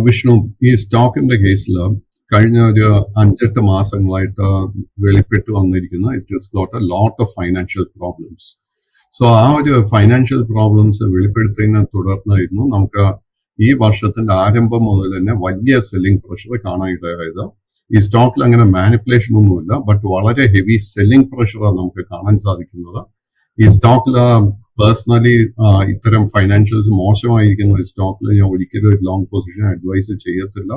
വിഷ്ണു, ഈ സ്റ്റോക്കിന്റെ കേസിൽ കഴിഞ്ഞ ഒരു 5-8 മാസങ്ങളായിട്ട് വെളിപ്പെട്ട് വന്നിരിക്കുന്ന it is got A lot of financial problems. So ആ ഒരു ഫൈനാൻഷ്യൽ പ്രോബ്ലംസ് വെളിപ്പെടുത്തുന്നതിനെ തുടർന്നായിരുന്നു നമുക്ക് ഈ വർഷത്തിന്റെ ആരംഭം മുതൽ തന്നെ വലിയ സെല്ലിംഗ് പ്രഷർ കാണാനിടയായത്. ഈ സ്റ്റോക്കിൽ അങ്ങനെ മാനിപ്പുലേഷൻ ഒന്നുമില്ല, ബട്ട് വളരെ ഹെവി സെല്ലിംഗ് പ്രഷറാണ് നമുക്ക് കാണാൻ സാധിക്കുന്നത്. ഈ സ്റ്റോക്കിൽ പേഴ്സണലി ഇത്തരം ഫൈനാൻഷ്യൽസ് മോശമായിരിക്കുന്ന ഒരു സ്റ്റോക്കിൽ ഞാൻ ഒരിക്കലും ഒരു ലോങ് പൊസിഷൻ അഡ്വൈസ് ചെയ്യത്തില്ല.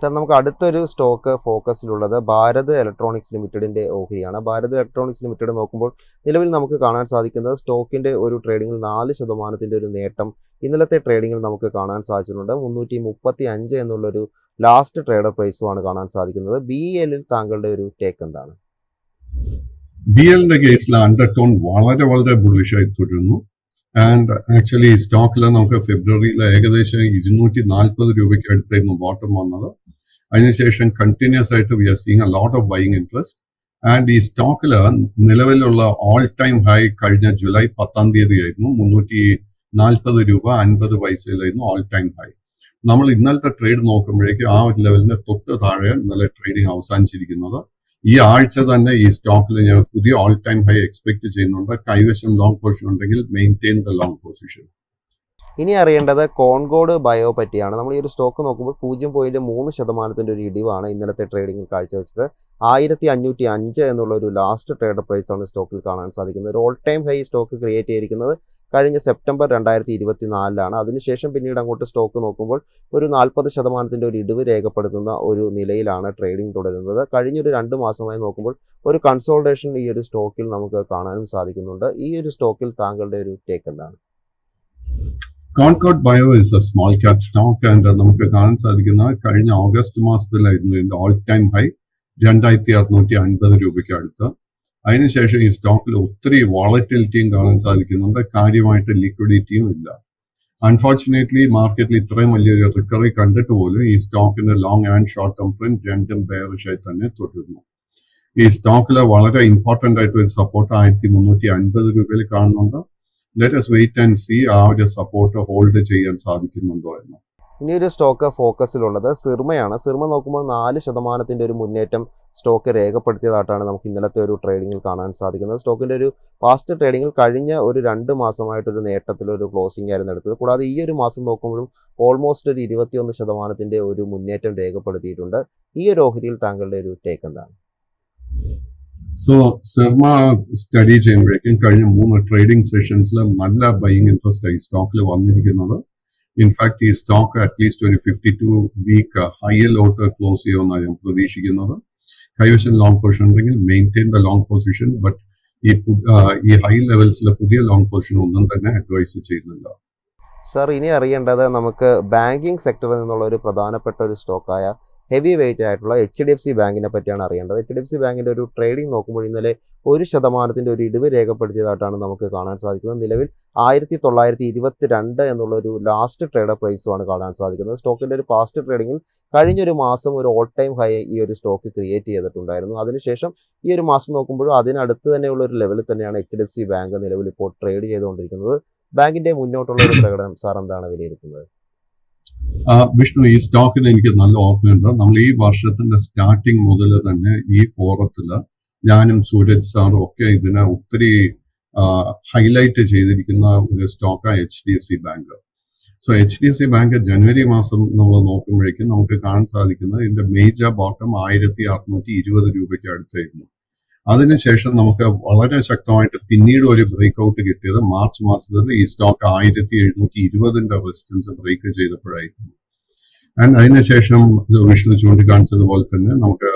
സർ, നമുക്ക് അടുത്തൊരു സ്റ്റോക്ക് ഫോക്കസിലുള്ളത് ഭാരത് ഇലക്ട്രോണിക്സ് ലിമിറ്റഡിൻ്റെ ഓഹരിയാണ്. ഭാരത് ഇലക്ട്രോണിക്സ് ലിമിറ്റഡ് നോക്കുമ്പോൾ നിലവിൽ നമുക്ക് കാണാൻ സാധിക്കുന്നത് സ്റ്റോക്കിൻ്റെ ഒരു ട്രേഡിങ്ങിൽ 4% ഒരു നേട്ടം ഇന്നലത്തെ ട്രേഡിങ്ങിൽ നമുക്ക് കാണാൻ സാധിച്ചിട്ടുണ്ട്. 335 എന്നുള്ളൊരു ലാസ്റ്റ് ട്രേഡർ പ്രൈസുമാണ് കാണാൻ സാധിക്കുന്നത്. BEL താങ്കളുടെ ഒരു ടേക്ക് എന്താണ്? BELന്റെ കേസിൽ അണ്ടർടോൺ വളരെ വളരെ ബുള്ളിഷായി തുടരുന്നു. ആൻഡ് ആക്ച്വലി സ്റ്റോക്കിൽ നമുക്ക് ഫെബ്രുവരിയിൽ ഏകദേശം 240 രൂപയ്ക്ക് അടുത്തായിരുന്നു ബോട്ടം വന്നത്. അതിനുശേഷം കണ്ടിന്യൂസ് ആയിട്ട് we are seeing a lot of buying interest. And ഈ സ്റ്റോക്കിൽ നിലവിലുള്ള ഓൾ ടൈം ഹൈ കഴിഞ്ഞ ജൂലൈ 10 ആയിരുന്നു. 340 രൂപ 50 പൈസയിലായിരുന്നു ഓൾ ടൈം ഹൈ. നമ്മൾ ഇന്നലത്തെ ട്രേഡ് നോക്കുമ്പോഴേക്കും ആ ഒരു ലെവലിന്റെ തൊട്ട് താഴെ ഇന്നലെ ട്രേഡിംഗ് അവസാനിച്ചിരിക്കുന്നത്. ഈ ആഴ്ച തന്നെ ഈ സ്റ്റോക്കിൽ ഞാൻ പുതിയ ഓൾ ടൈം ഹൈ എക്സ്പെക്ട് ചെയ്യുന്നുണ്ട്. കൈവശം ലോങ് പൊസിഷൻ ഉണ്ടെങ്കിൽ മെയിൻറ്റെയിൻ ദ ലോങ് പൊസിഷൻ. ഇനി അറിയേണ്ടത് കോൺകോഡ് ബയോ പറ്റിയാണ്. നമ്മൾ ഈ ഒരു സ്റ്റോക്ക് നോക്കുമ്പോൾ 0.3% ഒരു ഇടിവാണ് ഇന്നലത്തെ ട്രേഡിങ്ങിൽ കാഴ്ചവെച്ചത്. 1505 എന്നുള്ള ഒരു ലാസ്റ്റ് ട്രേഡർ പ്രൈസാണ് സ്റ്റോക്കിൽ കാണാൻ സാധിക്കുന്നത്. ഒരു all time high stock create ചെയ്തിരിക്കുന്നത് കഴിഞ്ഞ സെപ്റ്റംബർ 2024 അതിനുശേഷം പിന്നീട് അങ്ങോട്ട് സ്റ്റോക്ക് നോക്കുമ്പോൾ ഒരു 40% ഒരു ഇടിവ് രേഖപ്പെടുത്തുന്ന ഒരു നിലയിലാണ് ട്രേഡിംഗ് തുടരുന്നത്. കഴിഞ്ഞൊരു 2 മാസമായി നോക്കുമ്പോൾ ഒരു കൺസോൾട്ടേഷൻ ഈ ഒരു സ്റ്റോക്കിൽ നമുക്ക് കാണാനും സാധിക്കുന്നുണ്ട്. ഈ ഒരു സ്റ്റോക്കിൽ താങ്കളുടെ ഒരു ടേക്ക് എന്താണ്? Concord bio is A small cap stock and നമുക്ക് കാണാൻ സാധിക്കുന്ന കഴിഞ്ഞ ഓഗസ്റ്റ് മാസത്തിലായിരുന്നു ഇതിന്റെ ഓൾ ടൈം ഹൈ 2650 രൂപയ്ക്ക് അടുത്ത്. അതിനുശേഷം ഈ സ്റ്റോക്കിൽ ഒത്തിരി വോളറ്റിലിറ്റിയും കാണാൻ സാധിക്കുന്നുണ്ട്. കാര്യമായിട്ട് ലിക്വിഡിറ്റിയും ഇല്ല. അൺഫോർച്ചുനേറ്റ്ലി മാർക്കറ്റിൽ ഇത്രയും വലിയൊരു റിക്കവറി കണ്ടിട്ട് പോലും ഈ സ്റ്റോക്കിന്റെ long and short term trend രണ്ടും ബെയറിഷായി തന്നെ തുടരുന്നു. ഈ സ്റ്റോക്കിൽ വളരെ ഇമ്പോർട്ടന്റ് ആയിട്ട് ഒരു സപ്പോർട്ട് 1350 രൂപയിൽ കാണുന്നുണ്ട്. Let us wait and see ആ ഒരു സപ്പോർട്ട് ഹോൾഡ് ചെയ്യാൻ സാധിക്കുന്നുണ്ടോ എന്ന്. ഇനിയൊരു സ്റ്റോക്ക് ഫോക്കസിലുള്ളത് സിർമയാണ്. സിർമ നോക്കുമ്പോൾ 4% ഒരു മുന്നേറ്റം സ്റ്റോക്ക് രേഖപ്പെടുത്തിയതായിട്ടാണ് നമുക്ക് ഇന്നലത്തെ ഒരു ട്രേഡിങ്ങിൽ കാണാൻ സാധിക്കുന്നത്. സ്റ്റോക്കിൻ്റെ ഒരു ഫാസ്റ്റ് ട്രേഡിങ്ങിൽ കഴിഞ്ഞ ഒരു 2 മാസമായിട്ടൊരു നേട്ടത്തിലൊരു ക്ലോസിംഗ് ആയിരുന്നു എടുത്തത്. കൂടാതെ ഈ ഒരു മാസം നോക്കുമ്പോഴും ഓൾമോസ്റ്റ് ഒരു 21% ഒരു മുന്നേറ്റം രേഖപ്പെടുത്തിയിട്ടുണ്ട്. ഈ ഒരു ഓഹരിയിൽ താങ്കളുടെ ഒരു ടേക്ക് എന്താണ്? സോ സിർമ സ്റ്റഡി ചെയ്യുമ്പോഴേക്കും കഴിഞ്ഞ 3 ട്രേഡിംഗ് സെഷൻസിൽ നല്ല ബൈയിങ് ഇൻട്രസ്റ്റ് ആയി സ്റ്റോക്കിൽ വന്നിരിക്കുന്നത്. ഇൻഫാക്ട് ഈ സ്റ്റോക്ക് അറ്റ്ലീസ്റ്റ് ഒരു 52 വീക്ക് ഹൈയിലോട്ട് ക്ലോസ് ചെയ്യുമെന്നാണ് ഞാൻ പ്രതീക്ഷിക്കുന്നത്. കൈവശം ലോങ് പൊസിഷൻ ഉണ്ടെങ്കിൽ maintain the long position. But ഈ ഹൈ ലെവൽസിൽ പുതിയ ലോങ് പൊസിഷൻ ഒന്നും തന്നെ അഡ്വൈസ് ചെയ്യുന്നില്ല. സർ, ഇനി അറിയേണ്ടത് നമുക്ക് ബാങ്കിങ് സെക്ടറിൽ നിന്നുള്ള ഒരു പ്രധാനപ്പെട്ട ഒരു സ്റ്റോക്കായ ഹെവി വെയിറ്റ് ആയിട്ടുള്ള HDFC ബാങ്കിനെ പറ്റിയാണ് അറിയേണ്ടത്. HDFC ബാങ്കിൻ്റെ ഒരു ട്രേഡിംഗ് നോക്കുമ്പോൾ ഇന്നലെ 1% ഒരു ഇടിവ് രേഖപ്പെടുത്തിയതായിട്ടാണ് നമുക്ക് കാണാൻ സാധിക്കുന്നത്. നിലവിൽ 1922 എന്നുള്ള ഒരു ലാസ്റ്റ് ട്രേഡർ പ്രൈസുമാണ് കാണാൻ സാധിക്കുന്നത്. സ്റ്റോക്കിൻ്റെ ഒരു പാസ്റ്റ് ട്രേഡിങ്ങിൽ കഴിഞ്ഞൊരു മാസം ഒരു ഓൾ ടൈം ഹൈ ഈ ഒരു സ്റ്റോക്ക് ക്രിയേറ്റ് ചെയ്തിട്ടുണ്ടായിരുന്നു. അതിനുശേഷം ഈ ഒരു മാസം നോക്കുമ്പോഴും അതിനടുത്ത് തന്നെയുള്ള ഒരു ലെവലിൽ തന്നെയാണ് HDFC ബാങ്ക് നിലവിൽ ഇപ്പോൾ ട്രേഡ് ചെയ്തുകൊണ്ടിരിക്കുന്നത്. ബാങ്കിന്റെ മുന്നോട്ടുള്ള ഒരു പ്രകടനം സാർ എന്താണ് വിലയിരുത്തുന്നത്? വിഷ്ണു, ഈ സ്റ്റോക്കിന് എനിക്ക് നല്ല ഓർമ്മയുണ്ട്. നമ്മൾ ഈ വർഷത്തിന്റെ സ്റ്റാർട്ടിങ് മുതൽ തന്നെ ഈ ഫോറത്തില് ഞാനും സൂരജ് സാറും ഒക്കെ ഇതിനെ ഒത്തിരി ഹൈലൈറ്റ് ചെയ്തിരിക്കുന്ന ഒരു സ്റ്റോക്കാണ് HDFC bank. So HDFC bank ജനുവരി മാസം നമ്മൾ നോക്കുമ്പോഴേക്കും നമുക്ക് കാണാൻ സാധിക്കുന്നത് ഇതിന്റെ മേജർ ബോട്ടം 1620 രൂപയ്ക്ക് അടുത്തായിരുന്നു. അതിനുശേഷം നമുക്ക് വളരെ ശക്തമായിട്ട് പിന്നീട് ഒരു ബ്രേക്ക് ഔട്ട് കിട്ടിയത് മാർച്ച് മാസത്തിൽ ഈ സ്റ്റോക്ക് 1720 റെസിസ്റ്റൻസ് ബ്രേക്ക് ചെയ്തപ്പോഴായിരുന്നു. ആൻഡ് അതിനുശേഷം വിഷ്ണു ചൂണ്ടിക്കാണിച്ചതുപോലെ തന്നെ നമുക്ക്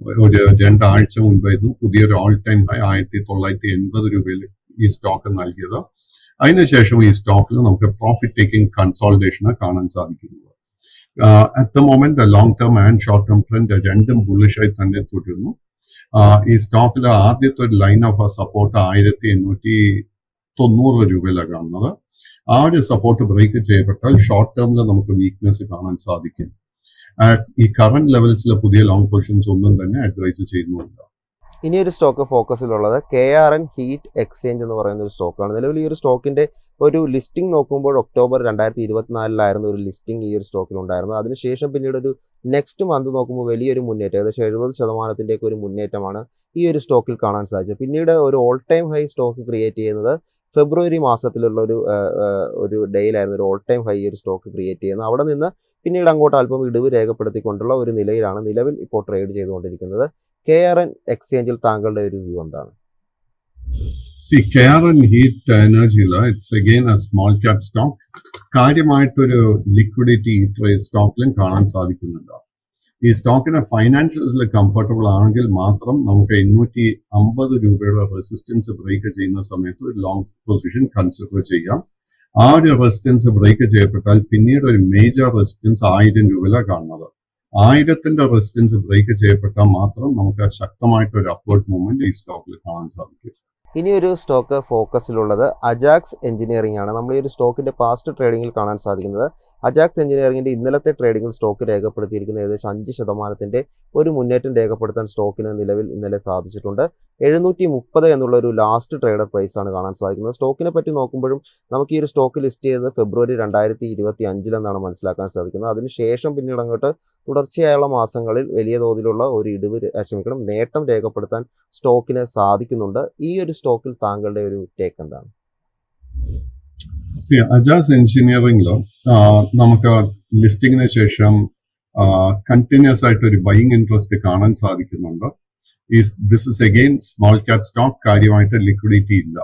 ഒരു 2 ആഴ്ച മുൻപായിരുന്നു പുതിയൊരു ഓൾ ടൈം ഹൈ 1980 രൂപയിൽ ഈ സ്റ്റോക്ക് നൽകിയത്. അതിനുശേഷം ഈ സ്റ്റോക്കിൽ നമുക്ക് പ്രോഫിറ്റ് ടേക്കിംഗ് കൺസോൾട്ടേഷനെ കാണാൻ സാധിക്കുന്നത്. At the moment long term and short term trend രണ്ടും ബുള്ളിഷായി തന്നെ തുടരുന്നു. ഈ സ്റ്റോക്കിൽ ആദ്യത്തെ ഒരു ലൈൻ ഓഫ് സപ്പോർട്ട് 1890 രൂപയിലാണ് കാണുന്നത്. ആ ഒരു സപ്പോർട്ട് ബ്രേക്ക് ചെയ്യപ്പെട്ടാൽ ഷോർട്ട് ടേമിൽ നമുക്ക് വീക്ക്നെസ് കാണാൻ സാധിക്കും. ഈ കറന്റ് ലെവൽസിലെ പുതിയ ലോങ് പൊസിഷൻസ് ഒന്നും തന്നെ അഡ്വൈസ് ചെയ്യുന്നുണ്ട്. ഇനിയൊരു സ്റ്റോക്ക് ഫോക്കസിലുള്ളത് KRN ഹീറ്റ് എക്സ്ചേഞ്ച് എന്ന് പറയുന്ന ഒരു സ്റ്റോക്കാണ്. നിലവിൽ ഈ ഒരു സ്റ്റോക്കിന്റെ ഒരു ലിസ്റ്റിംഗ് നോക്കുമ്പോൾ ഒക്ടോബർ 2024 ഒരു ലിസ്റ്റിംഗ് ഈ ഒരു സ്റ്റോക്കിൽ ഉണ്ടായിരുന്നത്. അതിനുശേഷം പിന്നീട് ഒരു നെക്സ്റ്റ് മന്ത് നോക്കുമ്പോൾ വലിയൊരു മുന്നേറ്റം, ഏകദേശം 70% ഒരു മുന്നേറ്റമാണ് ഈ ഒരു സ്റ്റോക്കിൽ കാണാൻ സാധിച്ചത്. പിന്നീട് ഒരു all time high stock create ചെയ്യുന്നത് ഫെബ്രുവരി മാസത്തിലുള്ള ഒരു ഡേയിലായിരുന്നു ഒരു ഓൾ ടൈം ഹൈ ഒരു സ്റ്റോക്ക് ക്രിയേറ്റ് ചെയ്യുന്നത്. അവിടെ നിന്ന് പിന്നീട് അങ്ങോട്ട് അല്പം ഇടിവ് രേഖപ്പെടുത്തിക്കൊണ്ടുള്ള ഒരു നിലയിലാണ് നിലവിൽ ഇപ്പോൾ ട്രേഡ് ചെയ്തുകൊണ്ടിരിക്കുന്നത്. KRN എക്സ്ചേഞ്ചിൽ താങ്കളുടെ ഒരു വ്യൂ എന്താണ്? KRN ഹീറ്റ് എനർജിയില് it's again a small cap stock. കാര്യമായിട്ടൊരു ലിക്വിഡിറ്റി സ്റ്റോക്കിലും കാണാൻ സാധിക്കുന്നുണ്ട്. ഈ സ്റ്റോക്കിന്റെ ഫൈനാൻഷ്യൽസിൽ കംഫർട്ടബിൾ ആണെങ്കിൽ മാത്രം നമുക്ക് 850 രൂപയുടെ റെസിസ്റ്റൻസ് ബ്രേക്ക് ചെയ്യുന്ന സമയത്ത് ഒരു ലോങ് പൊസിഷൻ കൺസിഡർ ചെയ്യാം. ആ ഒരു റെസിസ്റ്റൻസ് ബ്രേക്ക് ചെയ്യപ്പെട്ടാൽ പിന്നീട് ഒരു മേജർ റെസിസ്റ്റൻസ് 1000 രൂപയിലാണ് കാണുന്നത്. 1000ന്റെ റെസിസ്റ്റൻസ് ബ്രേക്ക് ചെയ്യപ്പെട്ടാൽ മാത്രം നമുക്ക് ശക്തമായിട്ട് ഒരു അപ്വേർഡ് മൂവ്മെന്റ് ഈ സ്റ്റോക്കിൽ കാണാൻ സാധിക്കും. ഇനി ഒരു സ്റ്റോക്ക് ഫോക്കസിലുള്ളത് അജാക്സ് എഞ്ചിനീയറിംഗ് ആണ്. നമ്മൾ ഈ ഒരു സ്റ്റോക്കിന്റെ പാസ്റ്റ് ട്രേഡിംഗിൽ കാണാൻ സാധിക്കുന്നത് അജാക്സ് എഞ്ചിനീയറിംഗിന്റെ ഇന്നലത്തെ ട്രേഡിംഗിൽ സ്റ്റോക്ക് രേഖപ്പെടുത്തിയിരിക്കുന്ന ഏകദേശം 5% ഒരു മുന്നേറ്റം രേഖപ്പെടുത്താൻ സ്റ്റോക്കിന് നിലവിൽ ഇന്നലെ സാധിച്ചിട്ടുണ്ട്. 730 എന്നുള്ള ഒരു ലാസ്റ്റ് ട്രേഡർ പ്രൈസ് ആണ് കാണാൻ സാധിക്കുന്നത്. സ്റ്റോക്കിനെ പറ്റി നോക്കുമ്പോഴും നമുക്ക് ഈ ഒരു സ്റ്റോക്ക് ലിസ്റ്റ് ചെയ്തത് ഫെബ്രുവരി 2025 എന്നാണ് മനസ്സിലാക്കാൻ സാധിക്കുന്നത്. അതിനുശേഷം പിന്നീട് അങ്ങോട്ട് തുടർച്ചയായുള്ള മാസങ്ങളിൽ വലിയ തോതിലുള്ള ഒരു നേട്ടം രേഖപ്പെടുത്താൻ സ്റ്റോക്കിന് സാധിക്കുന്നുണ്ട്. ഈ ഒരു സ്റ്റോക്കിൽ താങ്കളുടെ ഒരു ടേക്ക് എന്താണ്? അജാസ് എഞ്ചിനീയറിംഗിൽ നമുക്ക് ലിസ്റ്റിംഗിന് ശേഷം കണ്ടിന്യൂസ് ആയിട്ട് ഒരു ബൈയിങ് ഇൻട്രസ്റ്റ് കാണാൻ സാധിക്കുന്നുണ്ട്. This is again small cap stock. കാര്യമായിട്ട് ലിക്വിഡിറ്റി ഇല്ല.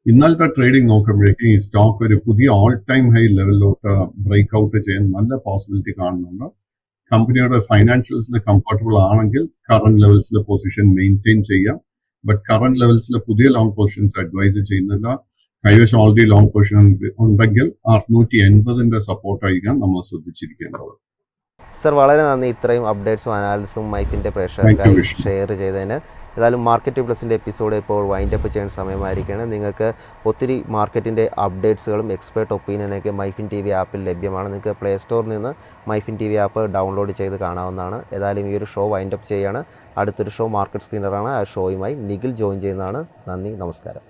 ഇന്നലത്തെ ട്രേഡിംഗ് നോക്കുമ്പോഴേക്കും ഈ സ്റ്റോക്ക് ഒരു പുതിയ ഓൾ ടൈം ഹൈ ലെവലിലോട്ട് ബ്രേക്ക് ഔട്ട് ചെയ്യാൻ നല്ല പോസിബിലിറ്റി കാണുന്നുണ്ട്. കമ്പനിയുടെ ഫൈനാൻഷ്യൽസിൽ കംഫർട്ടബിൾ ആണെങ്കിൽ കറന്റ് ലെവൽസിൽ പൊസിഷൻ മെയിൻറ്റെയിൻ ചെയ്യാം. ബട്ട് കറന്റ് ലെവൽസിൽ പുതിയ ലോങ് പൊസിഷൻസ് അഡ്വൈസ് ചെയ്യുന്നില്ല. കൈവശം ഓൾറെഡി ലോങ് പൊസിഷൻ ഉണ്ടെങ്കിൽ 680ന്റെ സപ്പോർട്ടായിരിക്കാം നമ്മൾ ശ്രദ്ധിച്ചിരിക്കേണ്ടത്. സർ, വളരെ നന്ദി ഇത്രയും അപ്ഡേറ്റ്സും അനാലിസും മൈഫിൻ്റെ പ്രേക്ഷകർക്കായി ഷെയർ ചെയ്തതിന്. ഏതായാലും മാർക്കറ്റ് പ്ലസിൻ്റെ എപ്പിസോഡ് ഇപ്പോൾ വൈൻഡപ്പ് ചെയ്യാൻ സമയമായിരിക്കുകയാണ്. നിങ്ങൾക്ക് ഒത്തിരി മാർക്കറ്റിൻ്റെ അപ്ഡേറ്റ്സുകളും എക്സ്പേർട്ട് ഒപ്പീനിയനൊക്കെ മൈഫിൻ TV ആപ്പിൽ ലഭ്യമാണ്. നിങ്ങൾക്ക് പ്ലേ സ്റ്റോറിൽ നിന്ന് മൈഫിൻ TV ആപ്പ് ഡൗൺലോഡ് ചെയ്ത് കാണാവുന്നതാണ്. ഏതായാലും ഈ ഒരു ഷോ വൈൻഡപ്പ് ചെയ്യുകയാണ്. അടുത്തൊരു ഷോ മാർക്കറ്റ് സ്ക്രീനറാണ്. ആ ഷോയുമായി നിഖിൽ ജോയിൻ ചെയ്യുന്നതാണ്. നന്ദി, നമസ്കാരം.